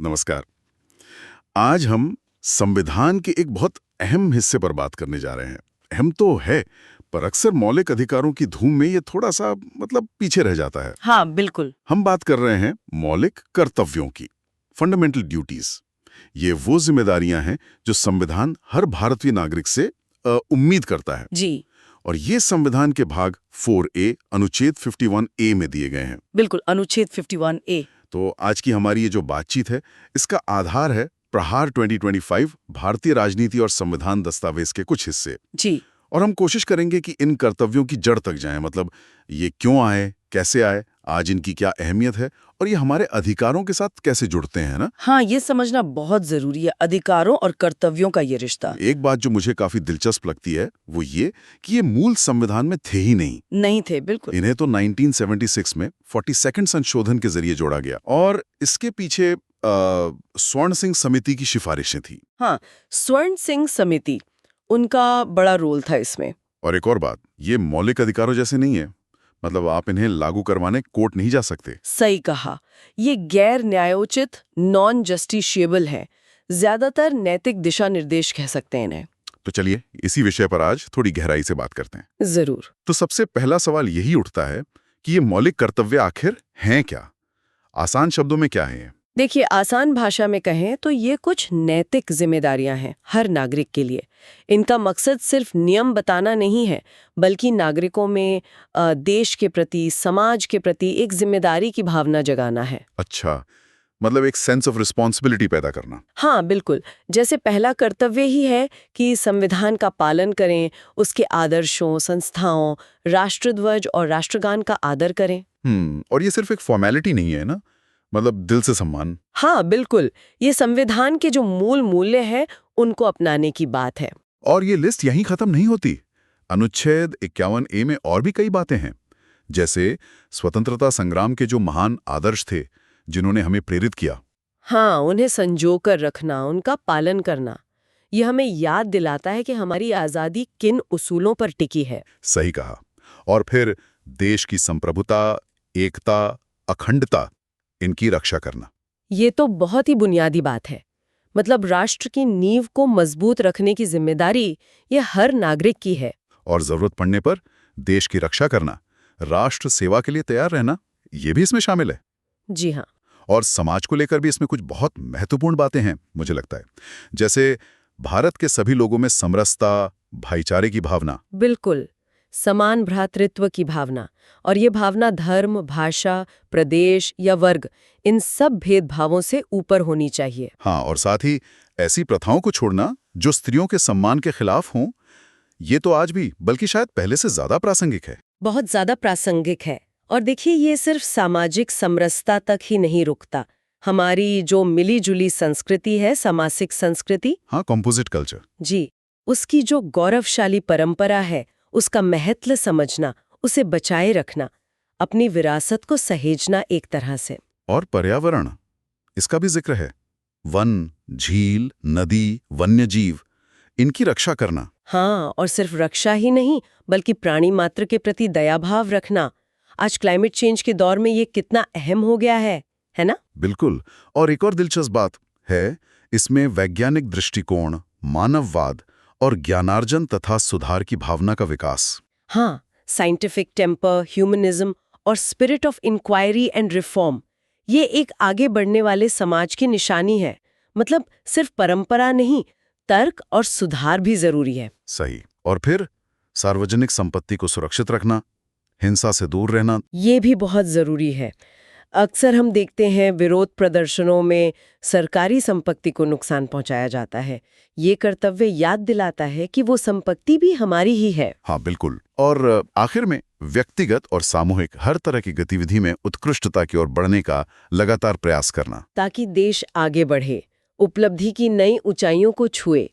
नमस्कार। आज हम संविधान के एक बहुत अहम हिस्से पर बात करने जा रहे हैं। अहम तो है, पर अक्सर मौलिक अधिकारों की धूम में ये थोड़ा सा पीछे रह जाता है। हाँ, बिल्कुल। हम बात कर रहे हैं मौलिक कर्तव्यों की, फंडामेंटल ड्यूटीज। ये वो जिम्मेदारियां हैं जो संविधान हर भारतीय नागरिक से उम्मीद करता है। जी, और ये संविधान के भाग 4A अनुच्छेद 51A में दिए गए हैं। बिल्कुल, अनुच्छेद 51A। तो आज की हमारी ये जो बातचीत है, इसका आधार है प्रहार 2025 भारतीय राजनीति और संविधान दस्तावेज के कुछ हिस्से। जी, और हम कोशिश करेंगे कि इन कर्तव्यों की जड़ तक जाएं, मतलब ये क्यों आए, कैसे आए, आज इनकी क्या अहमियत है और ये हमारे अधिकारों के साथ कैसे जुड़ते हैं ना। हाँ, ये समझना बहुत जरूरी है, अधिकारों और कर्तव्यों का ये रिश्ता। एक बात जो मुझे काफी दिलचस्प लगती है वो ये कि ये मूल संविधान में थे ही नहीं। नहीं थे, बिल्कुल। इन्हें तो 1976 में 42nd संशोधन के जरिए जोड़ा गया और इसके पीछे स्वर्ण सिंह समिति की सिफारिशें थी। हाँ, स्वर्ण सिंह समिति, उनका बड़ा रोल था इसमें। और एक और बात, ये मौलिक अधिकारों जैसे नहीं है, मतलब आप इन्हें लागू करवाने कोर्ट नहीं जा सकते। सही कहा, ये गैर न्यायोचित, नॉन जस्टिशिएबल है। ज्यादातर नैतिक दिशा निर्देश कह सकते हैं इन्हें। तो चलिए इसी विषय पर आज थोड़ी गहराई से बात करते हैं। जरूर। तो सबसे पहला सवाल यही उठता है कि ये मौलिक कर्तव्य आखिर हैं क्या? आसान शब्दों में क्या है ये? देखिए, आसान भाषा में कहें तो ये कुछ नैतिक जिम्मेदारियां हैं हर नागरिक के लिए। इनका मकसद सिर्फ नियम बताना नहीं है, बल्कि नागरिकों में देश के प्रति, समाज के प्रति एक जिम्मेदारी की भावना जगाना है। अच्छा, मतलब एक सेंस ऑफ रिस्पॉन्सिबिलिटी पैदा करना। हाँ, बिल्कुल। जैसे पहला कर्तव्य ही है कि संविधान का पालन करें, उसके आदर्शों, संस्थाओं, राष्ट्रध्वज और राष्ट्रगान का आदर करें। और ये सिर्फ एक फॉर्मेलिटी नहीं है ना, मतलब दिल से सम्मान। हाँ, बिल्कुल। ये संविधान के जो मूल मूल्य हैं, उनको अपनाने की बात है। और ये लिस्ट यहीं खत्म नहीं होती। अनुच्छेद 51A में और भी कई बातें हैं, जैसे स्वतंत्रता संग्राम के जो महान आदर्श थे जिन्होंने हमें प्रेरित किया। हाँ, उन्हें संजो कर रखना, उनका पालन करना, ये हमें याद दिलाता है कि हमारी आज़ादी किन उसूलों पर टिकी है। सही कहा। और फिर देश की संप्रभुता, एकता, अखंडता, इनकी रक्षा करना। ये तो बहुत ही बुनियादी बात है। मतलब राष्ट्र की नींव को मजबूत रखने की जिम्मेदारी ये हर नागरिक की है। और जरूरत पड़ने पर देश की रक्षा करना, राष्ट्र सेवा के लिए तैयार रहना, ये भी इसमें शामिल है। जी हाँ। और समाज को लेकर भी इसमें कुछ बहुत महत्वपूर्ण बातें हैं मुझे लगता है, जैसे भारत के सभी लोगों में समरसता, भाईचारे की भावना। बिल्कुल, समान भ्रातृत्व की भावना। और ये भावना धर्म, भाषा, प्रदेश या वर्ग, इन सब भेदभावों से ऊपर होनी चाहिए। हाँ, और साथ ही ऐसी प्रथाओं को छोड़ना जो स्त्रियों के सम्मान के खिलाफ हों, ये तो आज भी, बल्कि शायद पहले से ज्यादा प्रासंगिक है। बहुत ज्यादा प्रासंगिक है। और देखिए, ये सिर्फ सामाजिक समरसता तक ही नहीं रुकता। हमारी जो मिली-जुली संस्कृति है, सामाजिक संस्कृति, हाँ, कंपोजिट कल्चर। जी, उसकी जो गौरवशाली परंपरा है, उसका महत्व समझना, उसे बचाए रखना, अपनी विरासत को सहेजना एक तरह से। और पर्यावरण, इसका भी जिक्र है। वन, झील, नदी, वन्यजीव, इनकी रक्षा करना। हाँ, और सिर्फ रक्षा ही नहीं, बल्कि प्राणी मात्र के प्रति दयाभाव रखना। आज क्लाइमेट चेंज के दौर में ये कितना अहम हो गया है ना? बिल्कुल। और एक और दिलचस्प बात है, इसमें वैज्ञानिक दृष्टिकोण, मानववाद और ज्ञानार्जन तथा सुधार की भावना का विकास। हाँ, साइंटिफिक टेम्पर, ह्यूमनिज्म और spirit of inquiry and reform, ये एक आगे बढ़ने वाले समाज की निशानी है। मतलब सिर्फ परंपरा नहीं, तर्क और सुधार भी जरूरी है। सही। और फिर सार्वजनिक संपत्ति को सुरक्षित रखना, हिंसा से दूर रहना। ये भी बहुत जरूरी है। अक्सर हम देखते हैं विरोध प्रदर्शनों में सरकारी संपत्ति को नुकसान पहुंचाया जाता है। ये कर्तव्य याद दिलाता है कि वो संपत्ति भी हमारी ही है। हाँ, बिल्कुल। और आखिर में व्यक्तिगत और सामूहिक हर तरह की गतिविधि में उत्कृष्टता की ओर बढ़ने का लगातार प्रयास करना, ताकि देश आगे बढ़े, उपलब्धि की नई ऊंचाइयों को छुए।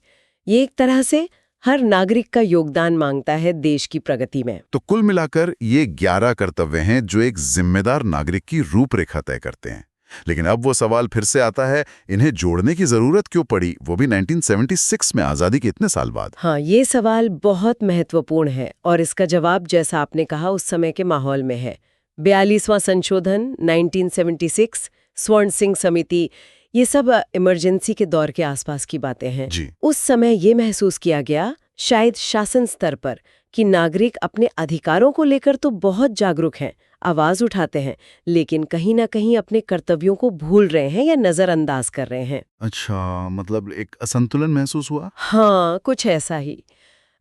ये एक तरह से हर नागरिक का योगदान मांगता है देश की प्रगति में। तो कुल मिलाकर ये 11 कर्तव्य हैं जो एक जिम्मेदार नागरिक की रूपरेखा तय करते हैं। लेकिन अब वो सवाल फिर से आता है, इन्हें जोड़ने की जरूरत क्यों पड़ी, वो भी 1976 में, आजादी के इतने साल बाद? हाँ, ये सवाल बहुत महत्वपूर्ण है और इसका जवाब, जैसा आपने कहा, उस समय के माहौल में है। 42वां संशोधन 1976, स्वर्ण सिंह समिति, ये सब इमरजेंसी के दौर के आसपास की बातें हैं। जी। उस समय ये महसूस किया गया, शायद शासन स्तर पर, कि नागरिक अपने अधिकारों को लेकर तो बहुत जागरूक हैं, आवाज उठाते हैं, लेकिन कहीं ना कहीं अपने कर्तव्यों को भूल रहे हैं या नजरअंदाज कर रहे हैं। अच्छा, मतलब एक असंतुलन महसूस हुआ। हाँ, कुछ ऐसा ही।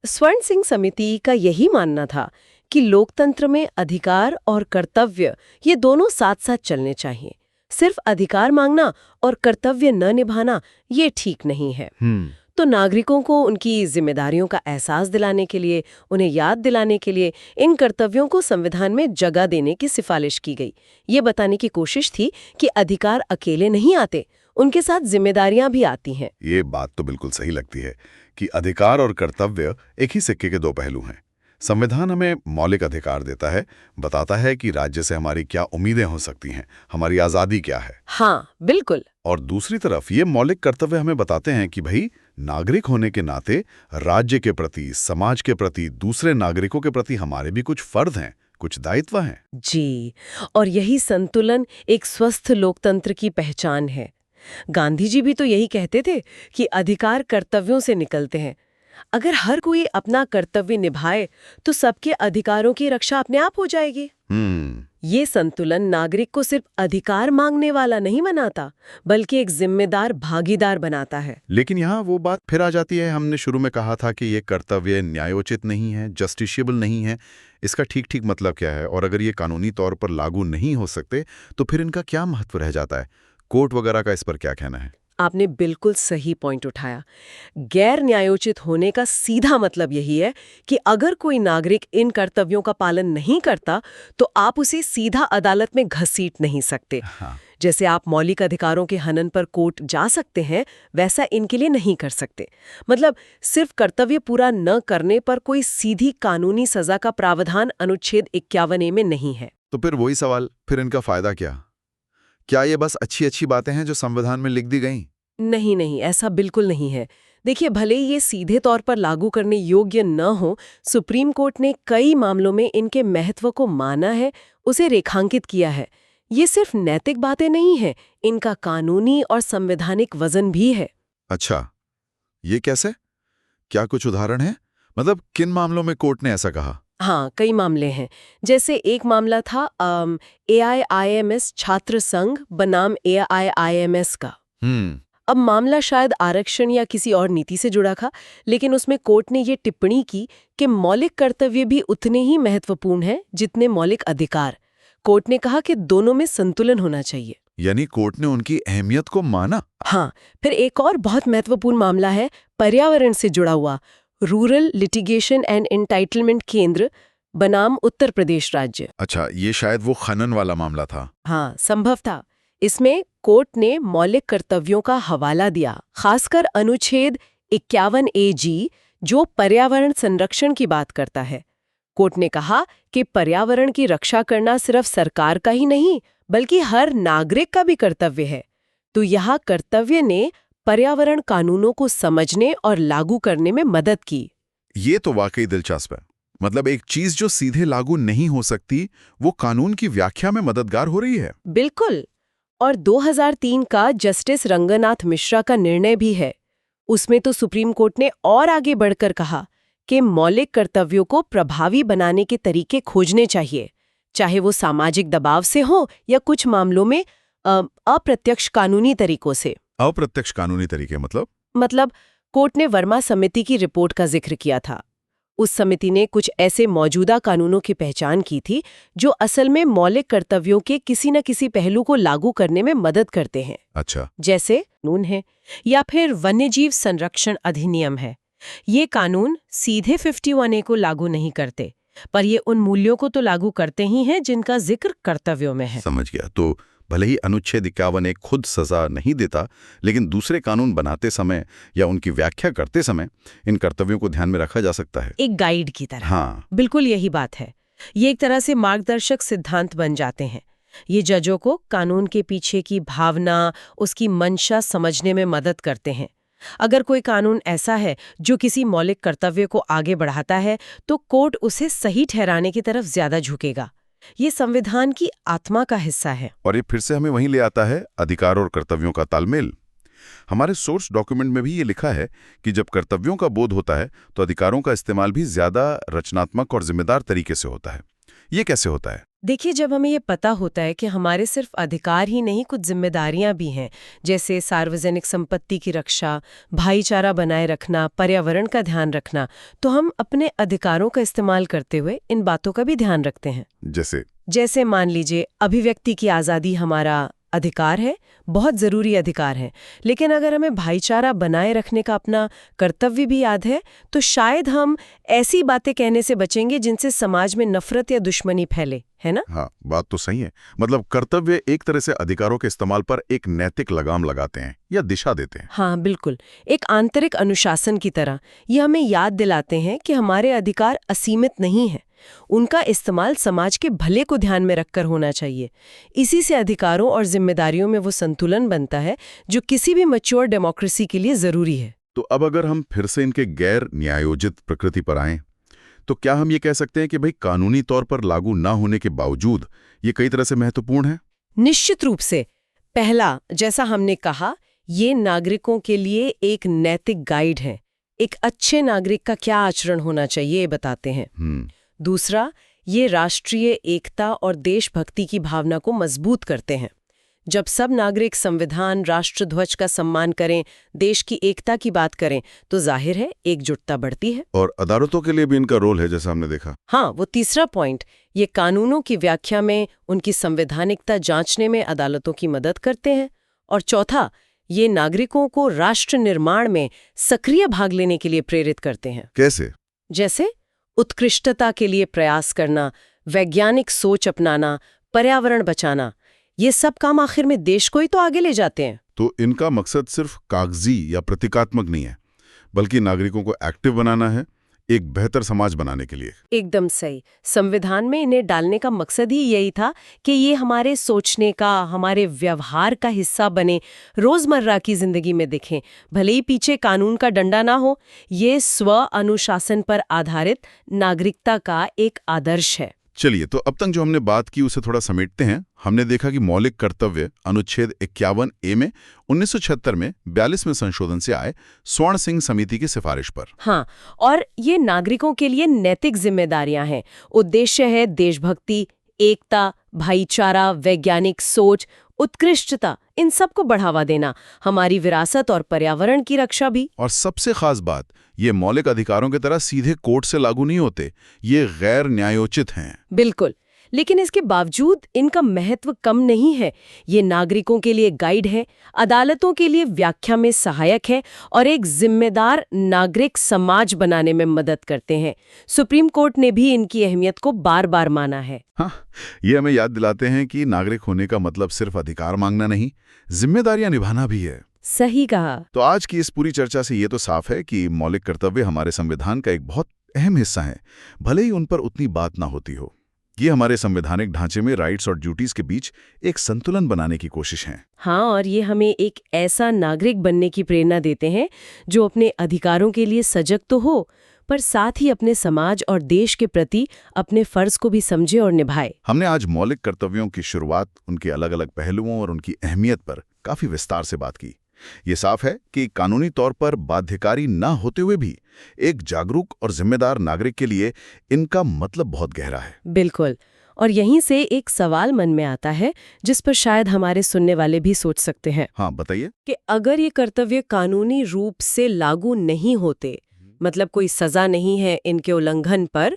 स्वर्ण सिंह समिति का यही मानना था कि लोकतंत्र में अधिकार और कर्तव्य ये दोनों साथ साथ चलने चाहिए। सिर्फ अधिकार मांगना और कर्तव्य न निभाना ये ठीक नहीं है। तो नागरिकों को उनकी जिम्मेदारियों का एहसास दिलाने के लिए, उन्हें याद दिलाने के लिए इन कर्तव्यों को संविधान में जगह देने की सिफारिश की गई। ये बताने की कोशिश थी कि अधिकार अकेले नहीं आते, उनके साथ जिम्मेदारियां भी आती हैं। ये बात तो बिल्कुल सही लगती है कि अधिकार और कर्तव्य एक ही सिक्के के दो पहलू हैं। संविधान हमें मौलिक अधिकार देता है, बताता है कि राज्य से हमारी क्या उम्मीदें हो सकती हैं, हमारी आज़ादी क्या है। हाँ, बिल्कुल। और दूसरी तरफ ये मौलिक कर्तव्य हमें बताते हैं कि भाई नागरिक होने के नाते राज्य के प्रति, समाज के प्रति, दूसरे नागरिकों के प्रति हमारे भी कुछ फर्ज हैं, कुछ दायित्व हैं। जी, और यही संतुलन एक स्वस्थ लोकतंत्र की पहचान है। गांधी जी भी तो यही कहते थे कि अधिकार कर्तव्यों से निकलते हैं। अगर हर कोई अपना कर्तव्य निभाए तो सबके अधिकारों की रक्षा अपने आप हो जाएगी। ये संतुलन नागरिक को सिर्फ अधिकार मांगने वाला नहीं बनाता, बल्कि एक जिम्मेदार भागीदार बनाता है। लेकिन यहाँ वो बात फिर आ जाती है, हमने शुरू में कहा था कि ये कर्तव्य न्यायोचित नहीं है, जस्टिशियबल नहीं है। इसका ठीक ठीक मतलब क्या है? और अगर ये कानूनी तौर पर लागू नहीं हो सकते तो फिर इनका क्या महत्व रह जाता है? कोर्ट वगैरह का इस पर क्या कहना है? आपने बिल्कुल सही पॉइंट उठाया। गैर न्यायोचित होने का सीधा मतलब यही है कि अगर कोई नागरिक इन कर्तव्यों का पालन नहीं करता तो आप उसे सीधा अदालत में घसीट नहीं सकते। हाँ। जैसे आप मौलिक अधिकारों के हनन पर कोर्ट जा सकते हैं, वैसा इनके लिए नहीं कर सकते। मतलब सिर्फ कर्तव्य पूरा न करने पर कोई सीधी कानूनी सजा का प्रावधान अनुच्छेद 51A में नहीं है। तो फिर वही सवाल, फिर इनका फायदा क्या? क्या ये बस अच्छी अच्छी बातें हैं जो संविधान में लिख दी गईं? नहीं नहीं, ऐसा बिल्कुल नहीं है। देखिए, भले ही ये सीधे तौर पर लागू करने योग्य न हो, सुप्रीम कोर्ट ने कई मामलों में इनके महत्व को माना है, उसे रेखांकित किया है। ये सिर्फ नैतिक बातें नहीं हैं, इनका कानूनी और संवैधानिक वजन भी है। अच्छा, ये कैसे? क्या कुछ उदाहरण है? मतलब किन मामलों में कोर्ट ने ऐसा कहा? हाँ, कई मामले हैं। जैसे एक मामला था AIIMS छात्र संघ बनाम AIIMS का। अब मामला शायद आरक्षण या किसी और नीति से जुड़ा था, लेकिन उसमें कोर्ट ने ये टिप्पणी की कि मौलिक कर्तव्य भी उतने ही महत्वपूर्ण हैं जितने मौलिक अधिकार। कोर्ट ने कहा कि दोनों में संतुलन होना चाहिए। यानी कोर्ट ने उनकी अहमियत को माना? हाँ, फिर एक और बहुत महत्वपूर्ण मामला है पर्यावरण से जुड़ा हुआ, रूरल लिटिगेशन एंड एंटाइटलमेंट केंद्र बनाम उत्तर प्रदेश राज्य। अच्छा, ये शायद वो खनन वाला मामला था। हाँ, संभव था। इसमें कोर्ट ने मौलिक कर्तव्यों का हवाला दिया, खासकर अनुच्छेद 51AG जो पर्यावरण संरक्षण की बात करता है। कोर्ट ने कहा कि पर्यावरण की रक्षा करना सिर्फ सरकार का ही नहीं, बल्कि हर नागरिक का भी कर्तव्य है। तो यहाँ कर्तव्य ने पर्यावरण कानूनों को समझने और लागू करने में मदद की। ये तो वाकई दिलचस्प है। मतलब एक चीज जो सीधे लागू नहीं हो सकती, वो कानून की व्याख्या में मददगार हो रही है। बिल्कुल। और 2003 का जस्टिस रंगनाथ मिश्रा का निर्णय भी है। उसमें तो सुप्रीम कोर्ट ने और आगे बढ़कर कहा कि मौलिक कर्तव्यों को प्रभावी बनाने के तरीके खोजने चाहिए, चाहे वो सामाजिक दबाव से हो या कुछ मामलों में अप्रत्यक्ष कानूनी तरीकों से। अप्रत्यक्ष कानूनी तरीके मतलब कोर्ट ने वर्मा समिति की रिपोर्ट का जिक्र किया था। उस समिति ने कुछ ऐसे मौजूदा कानूनों की पहचान की थी जो असल में मौलिक कर्तव्यों के किसी न किसी पहलू को लागू करने में मदद करते हैं। अच्छा। जैसे कानून है या फिर वन्यजीव संरक्षण अधिनियम है। ये कानून सीधे 51A को लागू नहीं करते, पर ये उन मूल्यों को तो लागू करते ही हैं जिनका जिक्र कर्तव्यों में है। समझ गया। तो भले ही अनुच्छेद 51 खुद सजा नहीं देता, लेकिन दूसरे कानून बनाते समय या उनकी व्याख्या करते समय इन कर्तव्यों को ध्यान में रखा जा सकता है, एक गाइड की तरह। हाँ, बिल्कुल यही बात है। ये एक तरह से मार्गदर्शक सिद्धांत बन जाते हैं। ये जजों को कानून के पीछे की भावना, उसकी मंशा समझने में मदद करते हैं। अगर कोई कानून ऐसा है जो किसी मौलिक कर्तव्य को आगे बढ़ाता है, तो कोर्ट उसे सही ठहराने की तरफ ज्यादा झुकेगा। ये संविधान की आत्मा का हिस्सा है। और ये फिर से हमें वहीं ले आता है, अधिकार और कर्तव्यों का तालमेल। हमारे सोर्स डॉक्यूमेंट में भी ये लिखा है कि जब कर्तव्यों का बोध होता है तो अधिकारों का इस्तेमाल भी ज्यादा रचनात्मक और जिम्मेदार तरीके से होता है। ये कैसे होता है? देखिए, जब हमें ये पता होता है कि हमारे सिर्फ अधिकार ही नहीं, कुछ जिम्मेदारियां भी हैं, जैसे सार्वजनिक संपत्ति की रक्षा, भाईचारा बनाए रखना, पर्यावरण का ध्यान रखना, तो हम अपने अधिकारों का इस्तेमाल करते हुए इन बातों का भी ध्यान रखते हैं। जैसे मान लीजिए, अभिव्यक्ति की आज़ादी हमारा अधिकार है, बहुत ज़रूरी अधिकार है, लेकिन अगर हमें भाईचारा बनाए रखने का अपना कर्तव्य भी याद है, तो शायद हम ऐसी बातें कहने से बचेंगे जिनसे समाज में नफरत या दुश्मनी फैले, है ना? हाँ, बात तो सही है। मतलब कर्तव्य एक तरह से अधिकारों के इस्तेमाल पर एक नैतिक लगाम लगाते हैं या दिशा देते हैं। हाँ, बिल्कुल, एक आंतरिक अनुशासन की तरह। ये हमें याद दिलाते हैं कि हमारे अधिकार असीमित नहीं हैं, उनका इस्तेमाल समाज के भले को ध्यान में रखकर होना चाहिए। इसी से अधिकारों और जिम्मेदारियों में वो संतुलन बनता है जो किसी भी मैच्योर डेमोक्रेसी के लिए जरूरी है। तो अब अगर हम फिर से इनके गैर न्यायोचित प्रकृति पर आएं, तो क्या हम ये कह सकते हैं कि भाई कानूनी तौर पर लागू ना होने के बावजूद ये कई तरह से महत्वपूर्ण है? निश्चित रूप से। पहला, जैसा हमने कहा, ये नागरिकों के लिए एक नैतिक गाइड है। एक अच्छे नागरिक का क्या आचरण होना चाहिए, ये बताते हैं। दूसरा, ये राष्ट्रीय एकता और देशभक्ति की भावना को मजबूत करते हैं। जब सब नागरिक संविधान, राष्ट्रध्वज का सम्मान करें, देश की एकता की बात करें, तो जाहिर है एकजुटता बढ़ती है। और अदालतों के लिए भी इनका रोल है, जैसा हमने देखा। हाँ, वो तीसरा पॉइंट, ये कानूनों की व्याख्या में, उनकी संवैधानिकता जांचने में अदालतों की मदद करते हैं। और चौथा, ये नागरिकों को राष्ट्र निर्माण में सक्रिय भाग लेने के लिए प्रेरित करते हैं। कैसे? जैसे उत्कृष्टता के लिए प्रयास करना, वैज्ञानिक सोच अपनाना, पर्यावरण बचाना, ये सब काम आखिर में देश को ही तो आगे ले जाते हैं। तो इनका मकसद सिर्फ कागजी या प्रतीकात्मक नहीं है, बल्कि नागरिकों को एक्टिव बनाना है, एक बेहतर समाज बनाने के लिए। एकदम सही। संविधान में इन्हें डालने का मकसद ही यही था कि ये हमारे सोचने का, हमारे व्यवहार का हिस्सा बने, रोजमर्रा की जिंदगी में दिखें। भले ही पीछे कानून का डंडा ना हो, ये स्व अनुशासन पर आधारित नागरिकता का एक आदर्श है। चलिए, तो अब तक जो हमने बात की उसे थोड़ा समेटते हैं। हमने देखा कि मौलिक कर्तव्य अनुच्छेद 51A में 1976 में 42वें संशोधन से आए स्वर्ण सिंह समिति की सिफारिश पर। हाँ, और ये नागरिकों के लिए नैतिक जिम्मेदारियां हैं। उद्देश्य है देशभक्ति, एकता, भाईचारा, वैज्ञानिक सोच, उत्कृष्टता, इन सब को बढ़ावा देना, हमारी विरासत और पर्यावरण की रक्षा भी। और सबसे खास बात, ये मौलिक अधिकारों की तरह सीधे कोर्ट से लागू नहीं होते, ये गैर न्यायोचित हैं। बिल्कुल, लेकिन इसके बावजूद इनका महत्व कम नहीं है। ये नागरिकों के लिए गाइड है, अदालतों के लिए व्याख्या में सहायक है और एक जिम्मेदार नागरिक समाज बनाने में मदद करते हैं। सुप्रीम कोर्ट ने भी इनकी अहमियत को बार बार माना है। हाँ, ये हमें याद दिलाते हैं कि नागरिक होने का मतलब सिर्फ अधिकार मांगना नहीं, जिम्मेदारियां निभाना भी है। सही कहा। तो आज की इस पूरी चर्चा से ये तो साफ है कि मौलिक कर्तव्य हमारे संविधान का एक बहुत अहम हिस्सा है, भले ही उन पर उतनी बात ना होती हो। ये हमारे संवैधानिक ढांचे में राइट्स और ड्यूटीज के बीच एक संतुलन बनाने की कोशिश है। हाँ, और ये हमें एक ऐसा नागरिक बनने की प्रेरणा देते हैं जो अपने अधिकारों के लिए सजग तो हो, पर साथ ही अपने समाज और देश के प्रति अपने फर्ज को भी समझे और निभाए। हमने आज मौलिक कर्तव्यों की शुरुआत, उनके अलग अलग पहलुओं और उनकी अहमियत पर काफी विस्तार से बात की। ये साफ है कि कानूनी तौर पर बाध्यकारी न होते हुए भी एक जागरूक और जिम्मेदार नागरिक के लिए इनका मतलब बहुत गहरा है। बिल्कुल, और यहीं से एक सवाल मन में आता है जिस पर शायद हमारे सुनने वाले भी सोच सकते हैं। हाँ, बताइए। कि अगर ये कर्तव्य कानूनी रूप से लागू नहीं होते, मतलब कोई सजा नहीं है इनके उल्लंघन पर,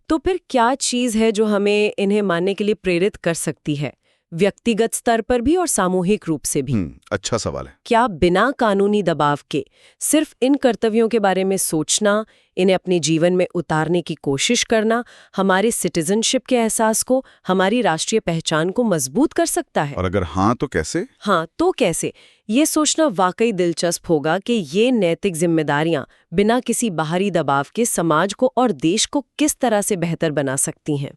तो फिर क्या चीज है जो हमें इन्हें मानने के लिए प्रेरित कर सकती है, व्यक्तिगत स्तर पर भी और सामूहिक रूप से भी? अच्छा सवाल है। क्या बिना कानूनी दबाव के सिर्फ इन कर्तव्यों के बारे में सोचना, इन्हें अपने जीवन में उतारने की कोशिश करना, हमारे सिटीजनशिप के एहसास को, हमारी राष्ट्रीय पहचान को मजबूत कर सकता है? और अगर हाँ, तो कैसे? हाँ, तो कैसे? ये सोचना वाकई दिलचस्प होगा कि ये नैतिक जिम्मेदारियां बिना किसी बाहरी दबाव के समाज को और देश को किस तरह से बेहतर बना सकती हैं।